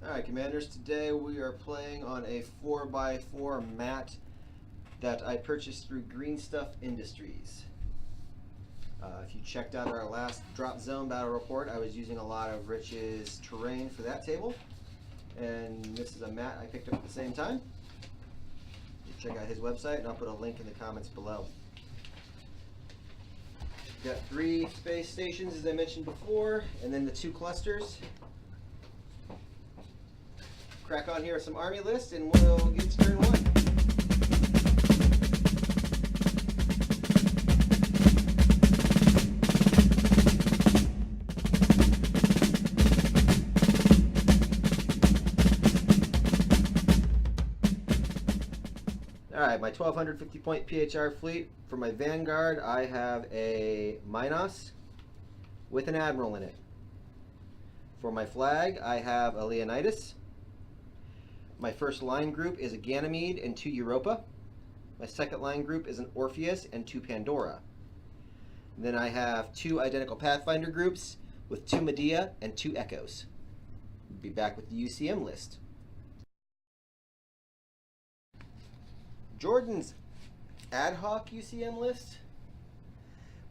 Alright, Commanders, today we are playing on a 4x4 mat that I purchased through Green Stuff Industries. If you checked out our last Drop Zone battle report, I was using a lot of Rich's terrain for that table. And this is a mat I picked up at the same time. You check out his website, and I'll put a link in the comments below. Got 3 space stations, as I mentioned before, and then the 2 clusters. Crack on here with some army lists, and we'll get to turn 1. Alright, my 1250 point PHR fleet. For my Vanguard, I have a Minos with an Admiral in it. For my flag, I have a Leonidas. My first line group is a Ganymede and 2 Europa. My second line group is an Orpheus and 2 Pandora. And then I have 2 identical Pathfinder groups with 2 Medea and 2 Echoes. We'll be back with the UCM list. Jordan's ad hoc UCM list,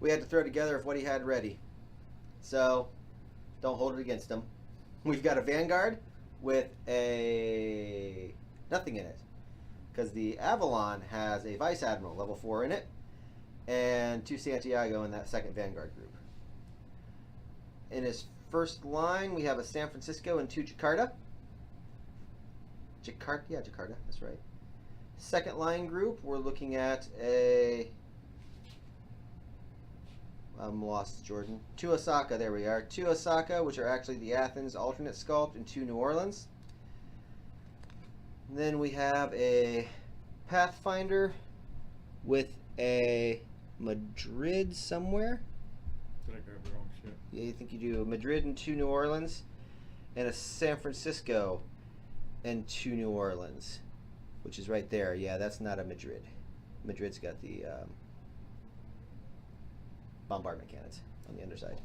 we had to throw together of what he had ready. So don't hold it against him. We've got a Vanguard with a nothing in it, because the Avalon has a Vice Admiral level 4 in it and 2 Santiago in that second Vanguard group. In his first line, we have a San Francisco and 2 Jakarta. Jakarta, that's right. Second line group, we're looking at I'm lost, Jordan. 2 Osaka, there we are. 2 Osaka, which are actually the Athens alternate sculpt, and 2 New Orleans. And then we have a Pathfinder with a Madrid somewhere. Did I grab the wrong shit? Yeah, you think you do. Madrid and 2 New Orleans. And a San Francisco and 2 New Orleans, which is right there. Yeah, that's not a Madrid. Madrid's got the bombardment cannons on the underside.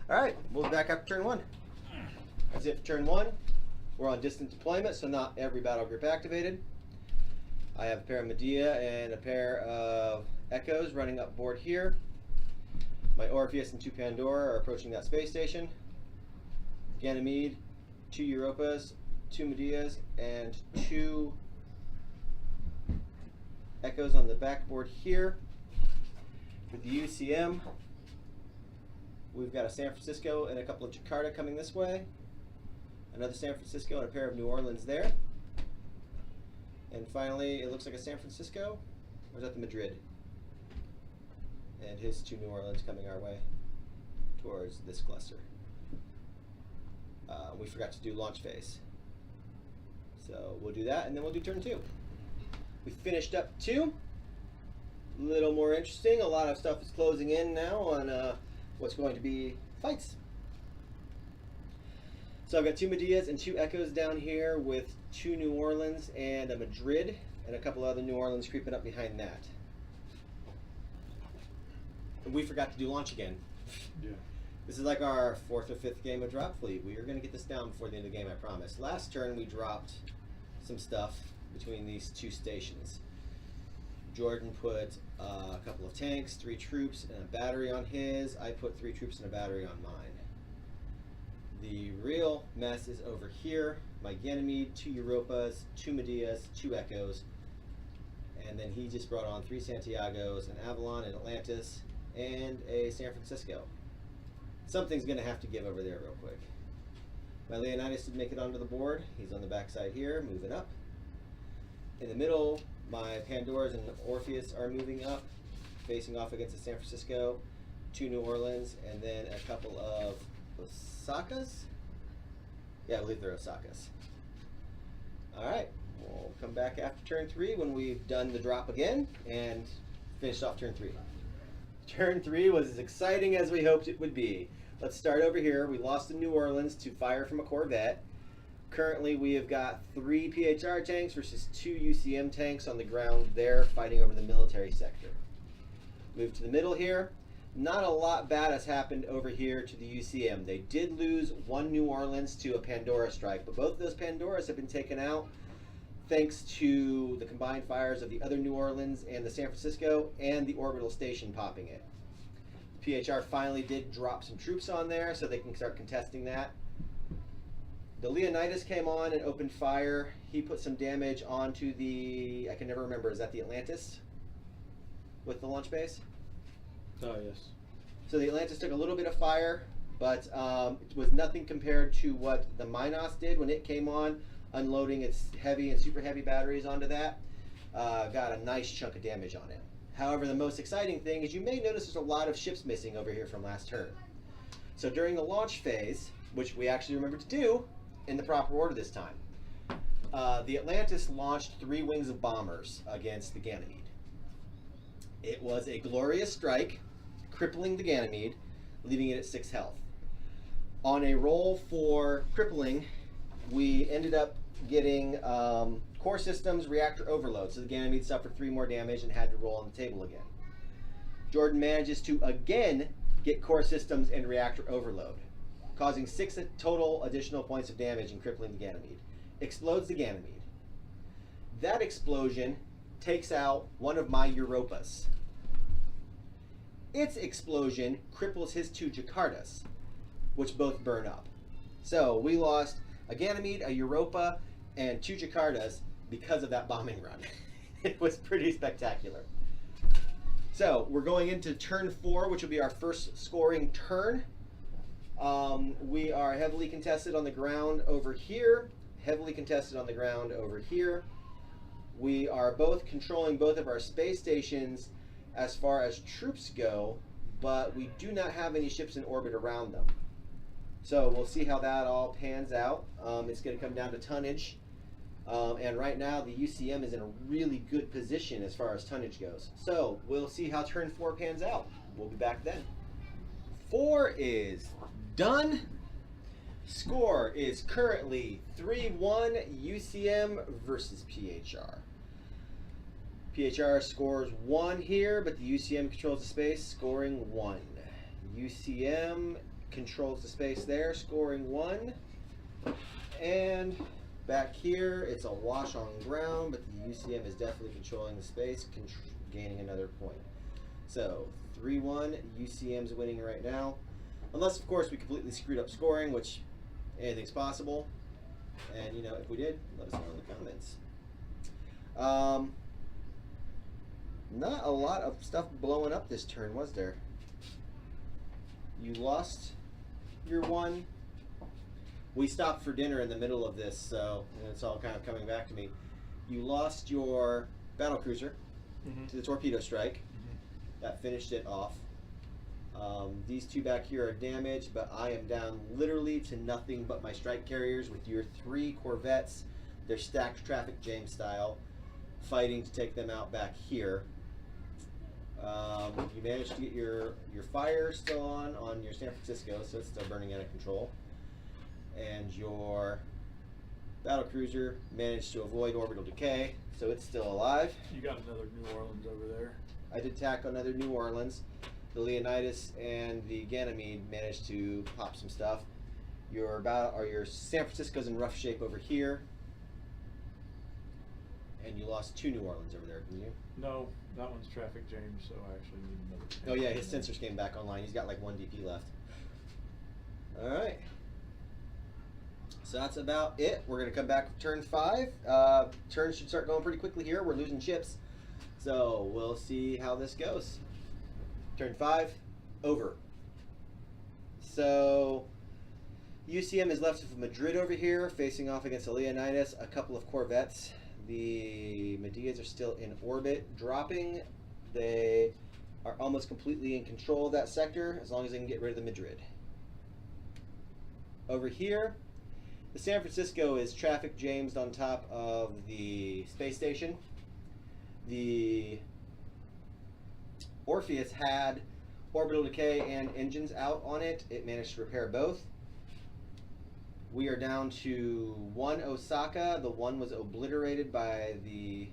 Alright, we'll be back after turn 1. That's it for turn 1. We're on distant deployment, so not every battle group activated. I have a pair of Medea and a pair of Echoes running up board here. My Orpheus and 2 Pandora are approaching that space station. Ganymede, 2 Europas, 2 Medeas, and 2 Echoes on the backboard here. For the UCM, we've got a San Francisco and a couple of Jakarta coming this way. Another San Francisco and a pair of New Orleans there. And finally, it looks like a San Francisco, or is that the Madrid? And his 2 New Orleans coming our way towards this cluster. We forgot to do launch phase. So we'll do that, and then we'll do turn 2. We finished up 2. A little more interesting. A lot of stuff is closing in now on what's going to be fights. So I've got 2 Medeas and 2 Echoes down here with 2 New Orleans and a Madrid, and a couple other New Orleans creeping up behind that. And we forgot to do launch again. Yeah. This is like our 4th or 5th game of Dropfleet. We are going to get this down before the end of the game, I promise. Last turn we dropped some stuff between these 2 stations. Jordan put a couple of tanks, 3 troops, and a battery on his. I put 3 troops and a battery on mine. The real mess is over here. My Ganymede, 2 Europas, 2 Medeas, 2 Echoes, and then he just brought on 3 Santiagos, an Avalon, an Atlantis, and a San Francisco. Something's going to have to give over there real quick. My Leonidas did make it onto the board. He's on the back side here, moving up. In the middle, my Pandoras and Orpheus are moving up, facing off against the San Francisco, 2 New Orleans, and then a couple of Osakas? Yeah, I believe they're Osakas. Alright, we'll come back after turn 3 when we've done the drop again and finished off turn 3. Turn 3 was as exciting as we hoped it would be. Let's start over here. We lost in New Orleans to fire from a Corvette. Currently we have got 3 PHR tanks versus 2 UCM tanks on the ground there fighting over the military sector. Move to the middle here. not a lot bad has happened over here to the UCM. They did lose one New Orleans to a Pandora strike, but both of those Pandoras have been taken out thanks to the combined fires of the other New Orleans and the San Francisco and the orbital station popping it. PHR finally did drop some troops on there so they can start contesting that. The Leonidas came on and opened fire. He put some damage onto the, I can never remember, is that the Atlantis with the launch base? Oh, yes. So the Atlantis took a little bit of fire, but it was nothing compared to what the Minos did when it came on, unloading its heavy and super heavy batteries onto that. Got a nice chunk of damage on it. However, the most exciting thing is you may notice there's a lot of ships missing over here from last turn. So during the launch phase, which we actually remembered to do in the proper order this time, the Atlantis launched 3 wings of bombers against the Ganymede. It was a glorious strike, crippling the Ganymede, leaving it at 6 health. On a roll for crippling, we ended up getting core systems reactor overload, so the Ganymede suffered 3 more damage and had to roll on the table again. Jordan manages to again get core systems and reactor overload, causing 6 total additional points of damage and crippling the Ganymede. Explodes the Ganymede. That explosion takes out one of my Europas. Its explosion cripples his 2 Jakartas, which both burn up. So we lost a Ganymede, a Europa, and 2 Jakartas because of that bombing run. It was pretty spectacular. So we're going into turn 4, which will be our first scoring turn. We are heavily contested on the ground over here, heavily contested on the ground over here. We are both controlling both of our space stations as far as troops go, but we do not have any ships in orbit around them. So we'll see how that all pans out. It's going to come down to tonnage. And right now the UCM is in a really good position as far as tonnage goes. So we'll see how turn 4 pans out. We'll be back then. 4 is done. Score is currently 3-1 UCM versus PHR. PHR scores 1 here, but the UCM controls the space, scoring 1. UCM controls the space there, scoring 1. And back here, it's a wash on ground, but the UCM is definitely controlling the space, gaining another point. So 3-1, UCM's winning right now. Unless, of course, we completely screwed up scoring, which anything's possible. And, you know, if we did, let us know in the comments. Not a lot of stuff blowing up this turn, was there? You lost your 1. We stopped for dinner in the middle of this, so it's all kind of coming back to me. You lost your battlecruiser to the torpedo strike. That finished it off. These 2 back here are damaged, but I am down literally to nothing but my strike carriers with your 3 corvettes. They're stacked traffic jam style, fighting to take them out back here. You managed to get your fire still on your San Francisco, so it's still burning out of control. And your battlecruiser managed to avoid orbital decay, so it's still alive. You got another New Orleans over there. I did tack another New Orleans. The Leonidas and the Ganymede managed to pop some stuff. Your San Francisco's in rough shape over here. And you lost 2 New Orleans over there, didn't you? No, that one's traffic jam, so I actually need another. Oh yeah, his sensors came back online. He's got like 1 DP left. Alright. So that's about it. We're going to come back with turn 5. Turns should start going pretty quickly here. We're losing ships. So we'll see how this goes. Turn 5, over. So UCM is left with Madrid over here, facing off against the Leonidas, a couple of corvettes. The Medeas are still in orbit, dropping. They are almost completely in control of that sector, as long as they can get rid of the Madrid. Over here, the San Francisco is traffic jammed on top of the space station. The Orpheus had orbital decay and engines out on it. It managed to repair both. We are down to 1 Osaka. The 1 was obliterated by the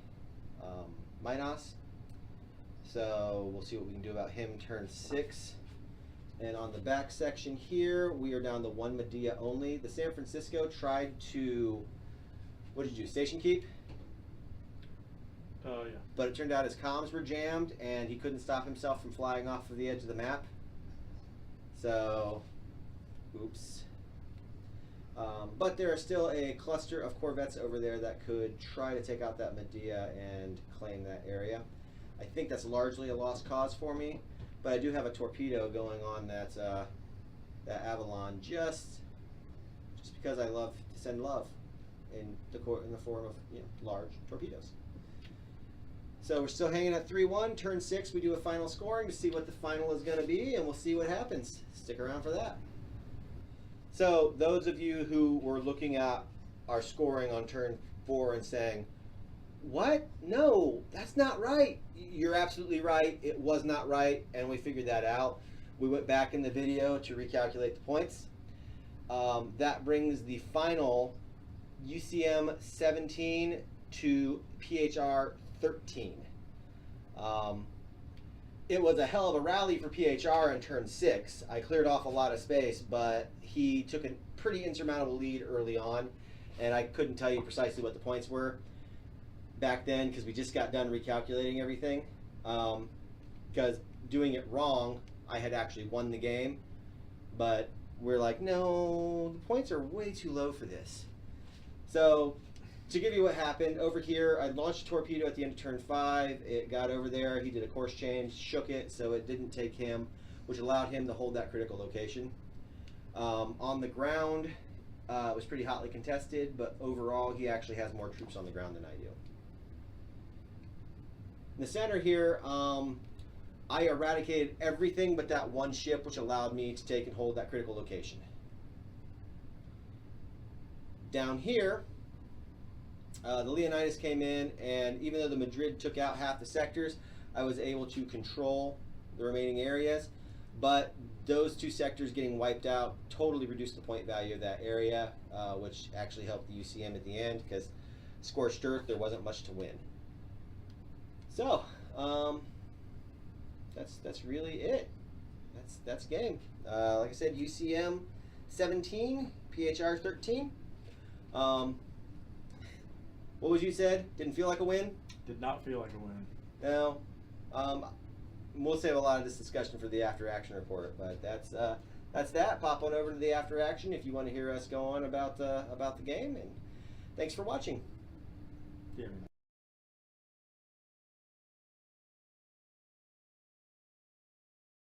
Minos. So we'll see what we can do about him turn 6. And on the back section here, we are down to 1 Medea only. The San Francisco tried to, what did you do, station keep? Oh, yeah. But it turned out his comms were jammed and he couldn't stop himself from flying off of the edge of the map. So, oops. But there are still a cluster of corvettes over there that could try to take out that Medea and claim that area. I think that's largely a lost cause for me, but I do have a torpedo going on that Avalon just because I love to send love in the form of large torpedoes. So we're still hanging at 3-1. Turn 6, we do a final scoring to see what the final is going to be, and we'll see what happens. Stick around for that. So those of you who were looking at our scoring on turn 4 and saying, what? No, that's not right. You're absolutely right. It was not right, and we figured that out. We went back in the video to recalculate the points. That brings the final UCM 17 to PHR 13. It was a hell of a rally for PHR in turn 6. I cleared off a lot of space, but he took a pretty insurmountable lead early on, and I couldn't tell you precisely what the points were back then because we just got done recalculating everything. Because doing it wrong, I had actually won the game, but we're like, no, the points are way too low for this. So to give you what happened, over here, I launched a torpedo at the end of turn 5. It got over there. He did a course change, shook it, so it didn't take him, which allowed him to hold that critical location. On the ground, it was pretty hotly contested, but overall, he actually has more troops on the ground than I do. In the center here, I eradicated everything but that one ship, which allowed me to take and hold that critical location. Down here, the Leonidas came in, and even though the Madrid took out half the sectors, I was able to control the remaining areas. But those 2 sectors getting wiped out totally reduced the point value of that area, which actually helped the UCM at the end because scorched earth, there wasn't much to win. So, that's really it. That's game. Like I said, UCM 17, PHR 13. What was you said? Didn't feel like a win? Did not feel like a win. No. We'll save a lot of this discussion for the after action report, but that's that. Pop on over to the after action if you want to hear us go on about the game, and thanks for watching. Yeah,